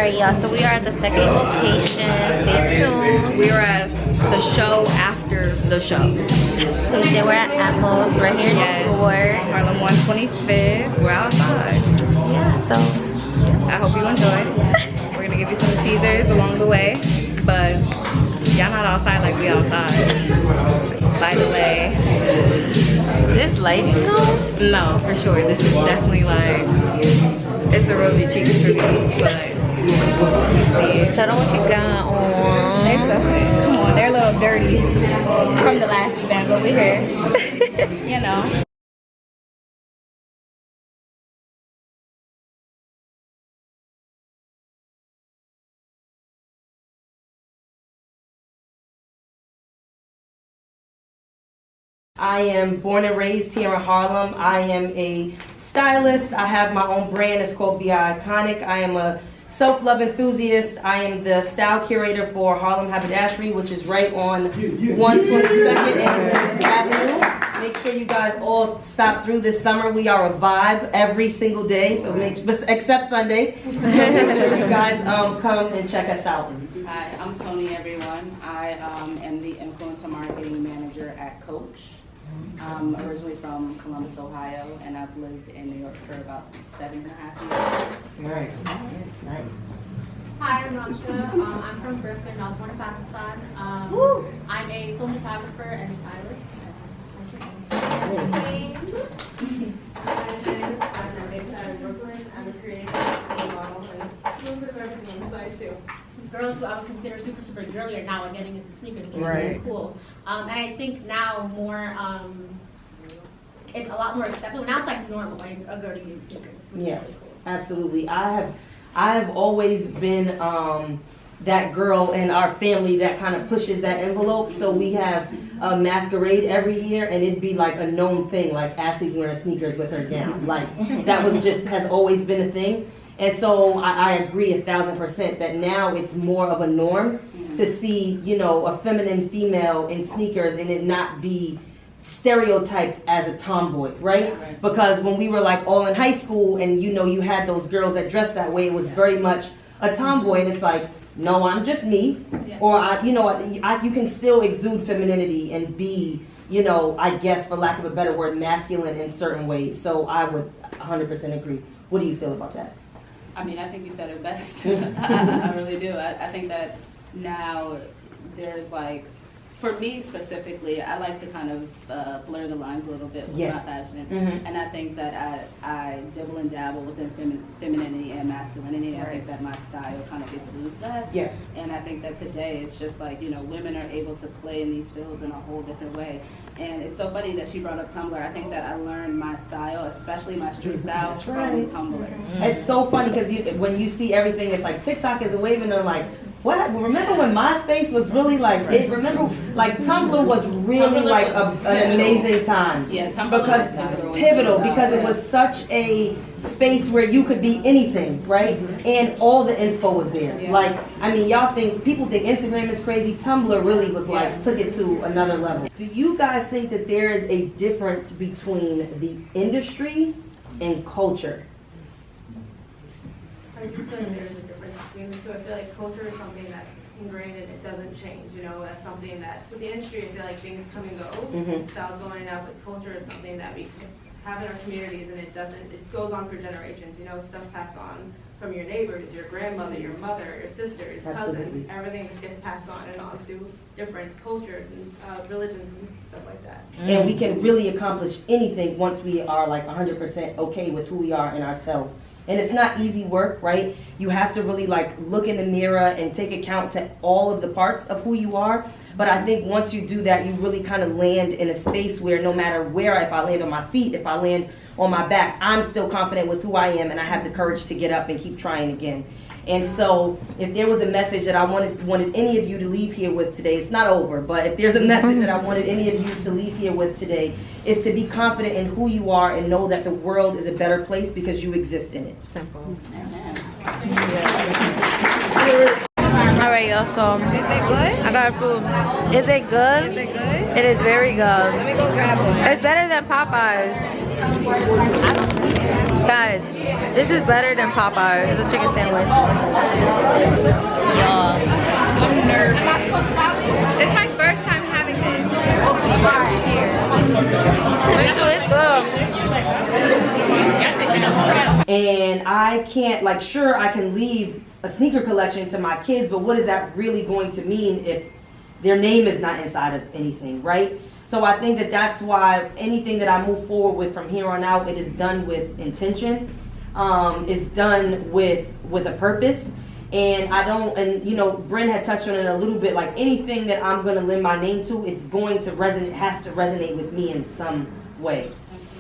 Alright, y'all, so we are at the second location. Stay tuned. We were at the show after the show. Okay, we're at Atmos right here in New York. Harlem 125th. We're outside. Yeah, so I hope you enjoy. We're gonna give you some teasers along the way, but y'all not outside like we outside. By the way, this light though? no, for sure. This is definitely like, it's a rosy cheeks for me, but you see. Show them what you got on. They still, come on, they're a little dirty from the last event, but we're here. You know. I am born and raised here in Harlem. I am a stylist. I have my own brand. It's called Be Iconic. I am a self-love enthusiast. I am the style curator for Harlem Haberdashery, which is right on 122nd and 6th Avenue. Make sure you guys all stop through this summer. We are a vibe every single day, so except Sunday. So make sure you guys come and check us out. Hi, I'm Tony, everyone. I am the influencer marketing manager at Coach. I'm originally from Columbus, Ohio, and I've lived in New York for about 7.5 years. Nice. Hi, I'm Ramsha. I'm from Brooklyn, Northern Pakistan. I'm a cinematographer and stylist. My name is Anna. I'm based out of Brooklyn. I'm a creator, I'm a model, and a little bit of everything on the side too. Girls who I would consider super girly are now getting into sneakers, which is Right. really cool. And I think now more, it's a lot more acceptable. Now it's like normal, like a girl to use sneakers, which Yeah. is really cool. Absolutely. I have always been that girl in our family that kind of pushes that envelope. So we have a masquerade every year, and it'd be like a known thing, like Ashley's wearing sneakers with her gown. Like that was just has always been a thing. And so I agree 1,000% that now it's more of a norm to see, you know, a feminine female in sneakers and it not be stereotyped as a tomboy, right? Because when we were like all in high school and you know you had those girls that dressed that way, it was very much a tomboy, and it's like, no, I'm just me. Or you can still exude femininity and be, you know, I guess for lack of a better word, masculine in certain ways. So I would 100% agree. What do you feel about that? I mean, I think you said it best. I really do. I think that now there's like, for me specifically, I like to kind of blur the lines a little bit with my fashion. And I think that I dibble and dabble within femininity and masculinity. I think that my style kind of exudes that. Yeah. And I think that today it's just like, you know, women are able to play in these fields in a whole different way. And it's so funny that she brought up Tumblr. I think that I learned my style, especially my street style, from Tumblr. It's so funny because when you see everything, it's like TikTok is a wave, and I'm like, what? Remember when MySpace was really like big? Remember, like Tumblr was really Tumblr like an amazing time. Yeah, Tumblr because pivotal because it was such a space where you could be anything, right? And all the info was there. Like, I mean, people think Instagram is crazy. Tumblr really was like took it to another level. Do you guys think that there is a difference between the industry and culture? I do feel like there's a difference between the two. I feel like culture is something that's ingrained and it doesn't change. You know, that's something that with the industry, I feel like things come and go, styles go in and out, but culture is something that we have in our communities, and it goes on for generations. You know, stuff passed on from your neighbors, your grandmother, your mother, your sisters, cousins. Everything just gets passed on and on through different cultures and religions and stuff like that. And we can really accomplish anything once we are like 100% okay with who we are and ourselves. And it's not easy work, right? You have to really like look in the mirror and take account to all of the parts of who you are. But I think once you do that, you really kind of land in a space where no matter where, if I land on my feet, if I land on my back, I'm still confident with who I am, and I have the courage to get up and keep trying again. And so if there was a message that I wanted any of you to leave here with today, it's not over, but if there's a message that I wanted any of you to leave here with today, is to be confident in who you are and know that the world is a better place because you exist in it. Simple. Alright, y'all, so is it good? I got food. Is it good? Is it good? It is very good. Let me go grab one. It's better than Popeyes. Guys, this is better than Popeyes. It's a chicken sandwich. Y'all. I'm nervous. It's my first time having this. And I can't, like, sure, I can leave a sneaker collection to my kids, but what is that really going to mean if their name is not inside of anything, right? So I think that that's why anything that I move forward with from here on out, it is done with intention. It's done with a purpose. And I don't, and you know, Bryn had touched on it a little bit, like anything that I'm gonna lend my name to, it's going to have to resonate with me in some way.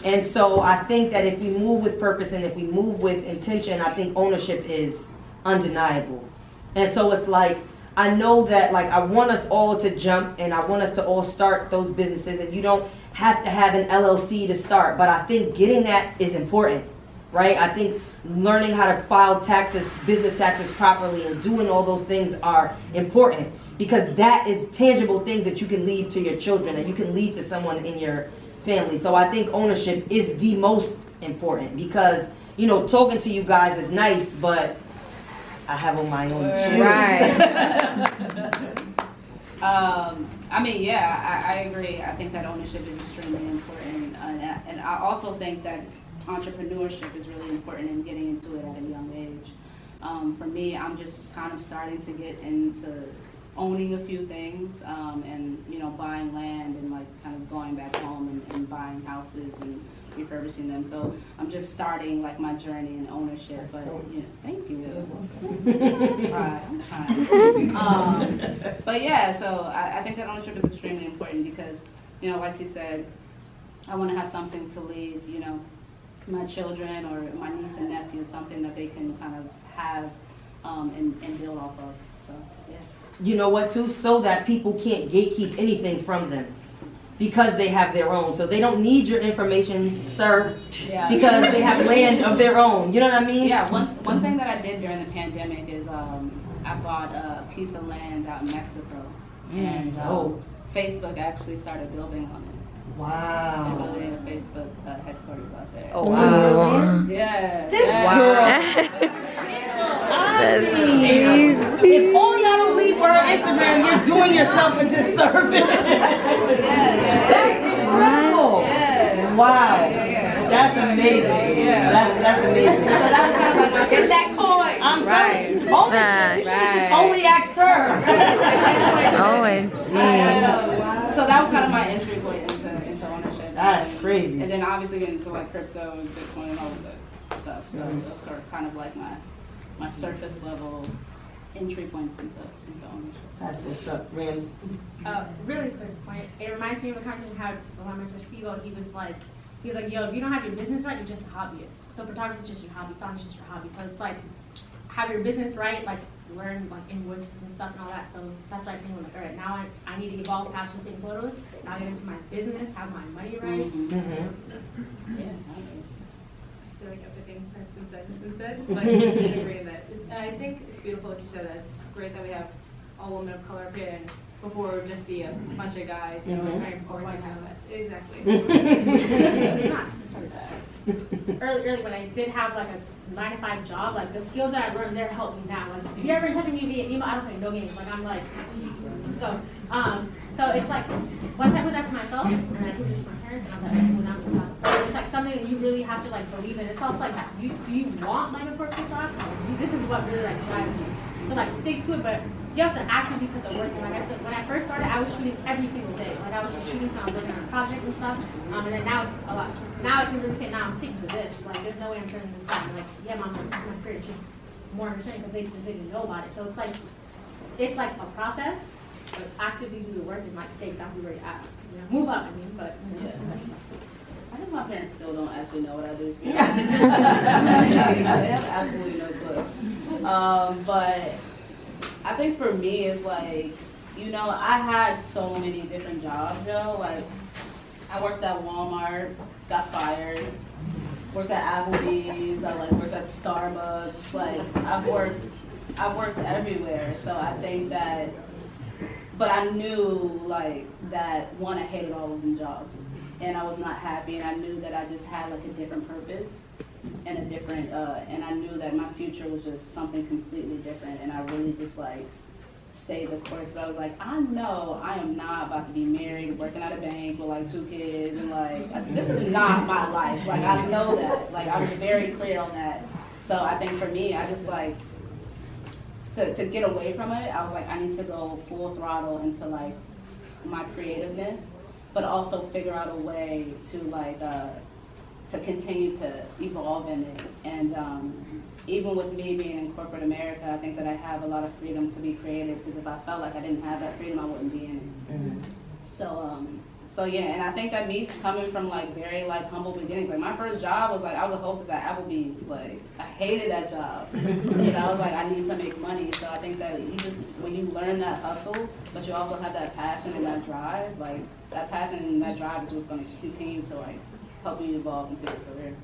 And so I think that if we move with purpose and if we move with intention, I think ownership is undeniable. And so it's like, I know that, like, I want us all to jump and I want us to all start those businesses, and you don't have to have an LLC to start, but I think getting that is important, right? I think learning how to file taxes, business taxes properly, and doing all those things are important, because that is tangible things that you can leave to your children and you can leave to someone in your family. So I think ownership is the most important, because, you know, talking to you guys is nice, but I have on my own too. Right. I mean, yeah, I agree. I think that ownership is extremely important. And I also think that entrepreneurship is really important in getting into it at a young age. For me, I'm just kind of starting to get into owning a few things, and, you know, buying land and, like, kind of going back home and buying houses and refurbishing them. So I'm just starting, like, my journey in ownership. But, you know, thank you. I'm trying. But yeah, so I think that ownership is extremely important because, you know, like you said, I want to have something to leave, you know, my children or my niece and nephew, something that they can kind of have and build off of. So yeah. You know what, too? So that people can't gatekeep anything from them, because they have their own. So they don't need your information, sir, Yeah. because they have land of their own. You know what I mean? Yeah, one thing that I did during the pandemic is I bought a piece of land out in Mexico, and Facebook actually started building on it. Wow. They're building a Facebook headquarters out there. Oh, wow. Yeah. This yeah. girl. That's If all y'all don't leave for her Instagram, you're doing yourself a disservice. Yeah. That's incredible. Yeah. Wow. Yeah. That's amazing. Yeah. That's amazing. So that was kind of like my Get that coin. I'm telling you, ownership. You should have just only asked her. OMG. So that was kind of my entry point into ownership. That's crazy. And then obviously getting into like crypto and Bitcoin and all of that stuff. So those are kind of like my surface level entry points into ownership. That's what's up, Rams. Really quick point. It reminds me of a conversation I had with my mentor Steve. He was like, yo, if you don't have your business right, you're just a hobbyist. So photography is just your hobby, song is just your hobby. So it's like, have your business right, like learn like invoices and stuff and all that. So that's what I think, like, all right, now I need to evolve past just taking photos. Now I get into my business, have my money right. Mm-hmm. Yeah. I feel like everything that's been said has been said. Like, I agree that. And I think it's beautiful that you said that. It's great that we have all women of color up here, and before it would just be a bunch of guys, you know, it's very important to have that. Exactly. Early when I did have like a 9-to-5 job, like the skills that I learned there help me now. Like if you're ever touching me via email, I don't play no games. Like I'm like, let's go. So it's like once I put that to myself and then I put it to my parents, and I'm like, well, now it's like something that you really have to like believe in. It's also like, do you want like a corporate job? This is what really like drives you. So like stick to it, but you have to actively put the work in. Like when I first started, I was shooting every single day. Like I was just shooting when I was working on a project and stuff. And then now it's a lot. Now I can really say, now I'm sticking to this. Like there's no way I'm turning this down. Like yeah, mom, this is my career. It's just more understanding because they didn't know about it. So it's like a process, but actively do the work and like stay exactly where you're at. You know, move up. I mean, but you know. Yeah. I think my parents still don't actually know what I do. Yeah. They have absolutely no clue. But I think for me, it's like, you know, I had so many different jobs, yo. Like, I worked at Walmart, got fired. Worked at Applebee's. I worked at Starbucks. Like, I've worked everywhere. So I think that, but I knew like that one, I hated all of them jobs. and I was not happy, and I knew that I just had like a different purpose and a different, and I knew that my future was just something completely different, and I really just like stayed the course. So I was like, I know I am not about to be married, working at a bank with like 2 kids, and like, this is not my life. Like, I know that. Like, I was very clear on that. So I think for me, I just like, to get away from it, I was like, I need to go full throttle into like my creativeness, but also figure out a way to like, to continue to evolve in it. And even with me being in corporate America, I think that I have a lot of freedom to be creative, because if I felt like I didn't have that freedom, I wouldn't be in it. Mm-hmm. So yeah, and I think that me coming from like very like humble beginnings, like my first job was like, I was a hostess at Applebee's. Like, I hated that job. You know, I was like, I need to make money. So I think that you just, when you learn that hustle, but you also have that passion and that drive, like that passion and that drive is what's going to continue to like help you evolve into your career.